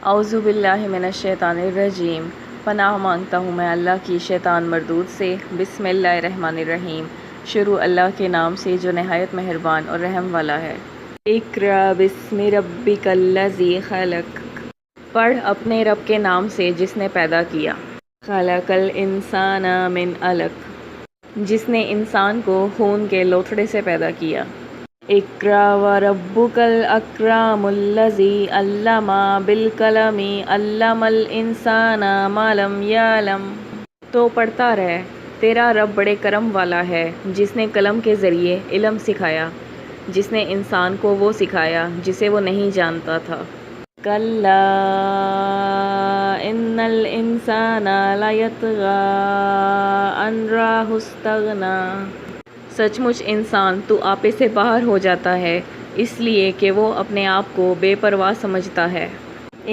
اعوذ باللہ من الشیطان الرجیم۔ پناہ مانگتا ہوں میں اللہ کی شیطان مردود سے۔ بسم اللہ الرحمن الرحیم۔ شروع اللہ کے نام سے جو نہایت مہربان اور رحم والا ہے۔ اقرأ بسم ربک الذی خلق۔ پڑھ اپنے رب کے نام سے جس نے پیدا کیا۔ خلق الانسان من علق۔ جس نے انسان کو خون کے لوتھڑے سے پیدا کیا۔ اقرأ وربک الاکرم الذی علم بالقلم علم الانسان ما لم یعلم۔ تو پڑھتا رہ، تیرا رب بڑے کرم والا ہے جس نے قلم کے ذریعے علم سکھایا، جس نے انسان کو وہ سکھایا جسے وہ نہیں جانتا تھا۔ کلا ان الانسان لیطغی ان رآہ استغنی۔ سچ مچ انسان تو آپے سے باہر ہو جاتا ہے اس لیے کہ وہ اپنے آپ کو بے پرواہ سمجھتا ہے۔